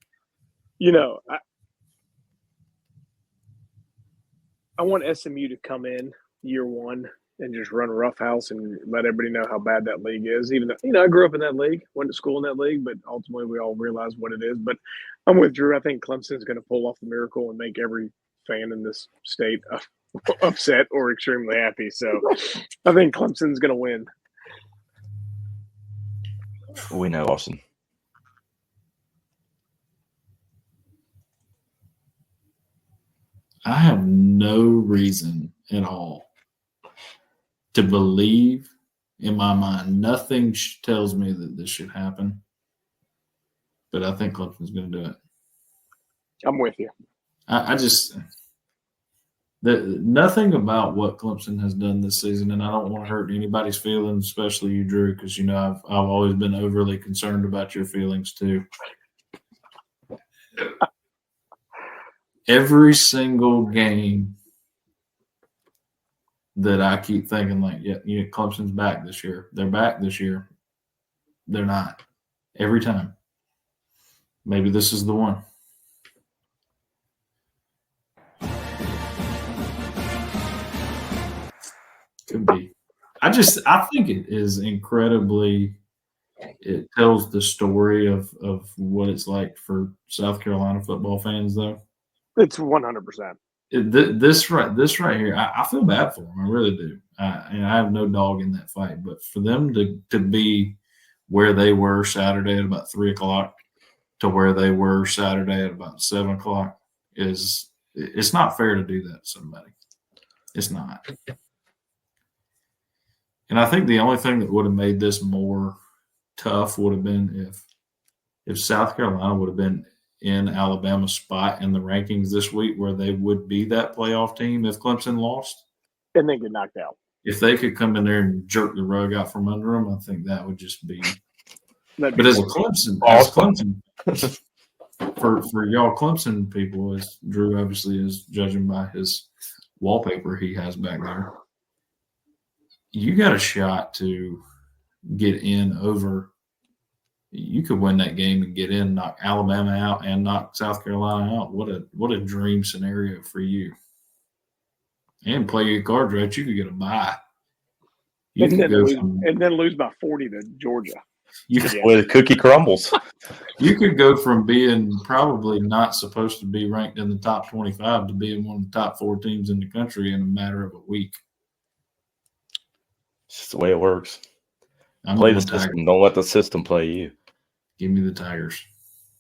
I want SMU to come in year one and just run a rough house and let everybody know how bad that league is. Even though, I grew up in that league, went to school in that league, but ultimately we all realize what it is. But I'm with Drew. I think Clemson's going to pull off the miracle and make every fan in this state upset or extremely happy. So I think Clemson's going to win. We know, Austin. I have no reason at all to believe in my mind. Nothing tells me that this should happen. But I think Clemson's going to do it. I'm with you. I just nothing about what Clemson has done this season, and I don't want to hurt anybody's feelings, especially you, Drew, because I've always been overly concerned about your feelings too. Every single game that I keep thinking Clemson's back this year. They're back this year. They're not. Every time. Maybe this is the one. Could be. I think it is incredibly. It tells the story of what it's like for South Carolina football fans, though. It's 100%. This right here, I feel bad for them. I really do. And I have no dog in that fight. But for them to be where they were Saturday at about 3:00 to where they were Saturday at about 7:00 it's not fair to do that to somebody. It's not. And I think the only thing that would have made this more tough would have been if South Carolina would have been in Alabama's spot in the rankings this week, where they would be that playoff team if Clemson lost. And then get knocked out. If they could come in there and jerk the rug out from under them, I think that would just be. But as Clemson, for y'all Clemson people, as Drew obviously is judging by his wallpaper he has back there, you got a shot to get in over. You could win that game and get in, knock Alabama out, and knock South Carolina out. What a dream scenario for you. And play your cards right, you could get a bye. And then lose by 40 to Georgia. Where the cookie crumbles. You could go from being probably not supposed to be ranked in the top 25 to being one of the top 4 teams in the country in a matter of a week. It's just the way it works. Play the system. Don't let the system play you. Give me the Tigers.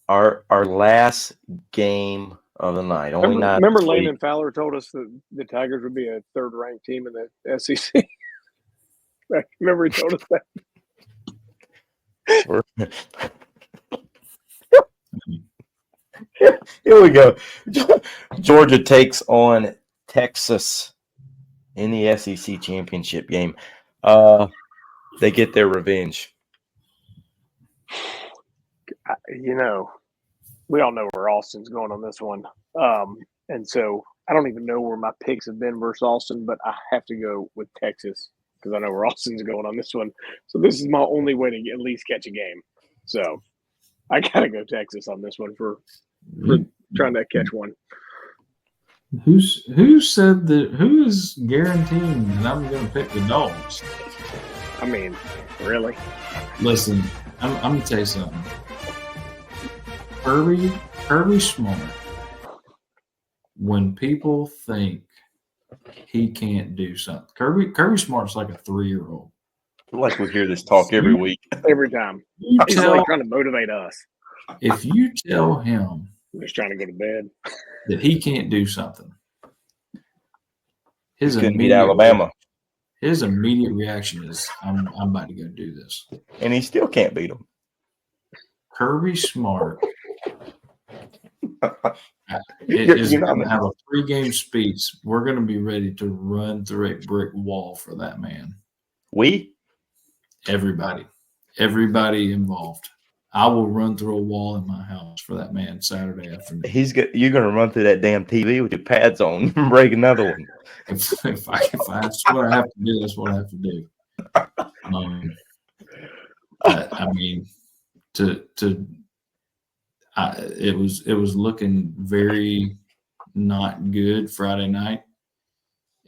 Our last game of the night. Remember Landon Fowler told us that the Tigers would be a third-ranked team in the SEC? Remember he told us that? Here we go. Georgia takes on Texas in the SEC championship game. They get their revenge. We all know where Austin's going on this one. And so I don't even know where my picks have been versus Austin, but I have to go with Texas because I know where Austin's going on this one. So this is my only way to at least catch a game. So I got to go Texas on this one for trying to catch one. Who said that? Who is guaranteeing that I'm going to pick the Dogs? I mean, really? Listen, I'm going to tell you something. Kirby Smart, when people think he can't do something, Kirby Smart's like a 3-year-old. Like we hear this talk every week. Every time. He's like trying to motivate us. If you tell him I'm just trying to go to bed that he can't do something, his immediate reaction is, I'm about to go do this. And he still can't beat him. Kirby Smart is going to have a 3-game speech. We're going to be ready to run through a brick wall for that man. Everybody involved. I will run through a wall in my house for that man Saturday afternoon. You're going to run through that damn TV with your pads on and break another one. If that's what I have to do, that's what I have to do. I mean, it was looking very not good Friday night,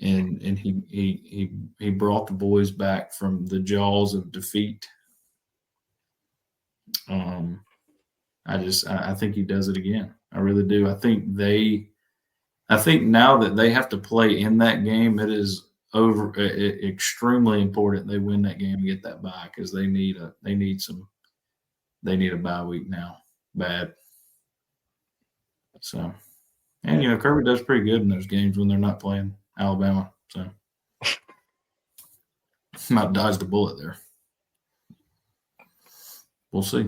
and he brought the boys back from the jaws of defeat. I think he does it again. I really do. I think now that they have to play in that game, it is extremely important they win that game and get that bye, because they need a bye week now. Bad. So, and Kirby does pretty good in those games when they're not playing Alabama. So, might dodge the bullet there. We'll see.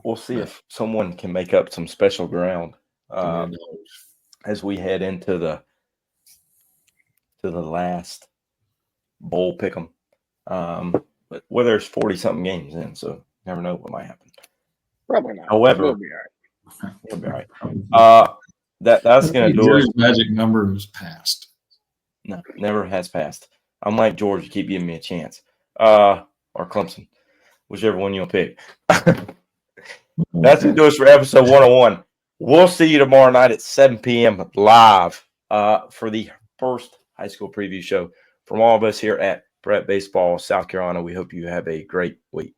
We'll see if someone can make up some special ground as we head into the last bowl pick'em. But there's 40-something games in, so you never know what might happen. Probably not. However, we'll be all right. We'll be all right. That's going to do it. Magic number is passed. No, never has passed. I'm like George. You keep giving me a chance. Or Clemson, whichever one you'll pick. That's going to do us for episode 101. We'll see you tomorrow night at 7 p.m. live for the first high school preview show from all of us here at Brett Baseball, South Carolina. We hope you have a great week.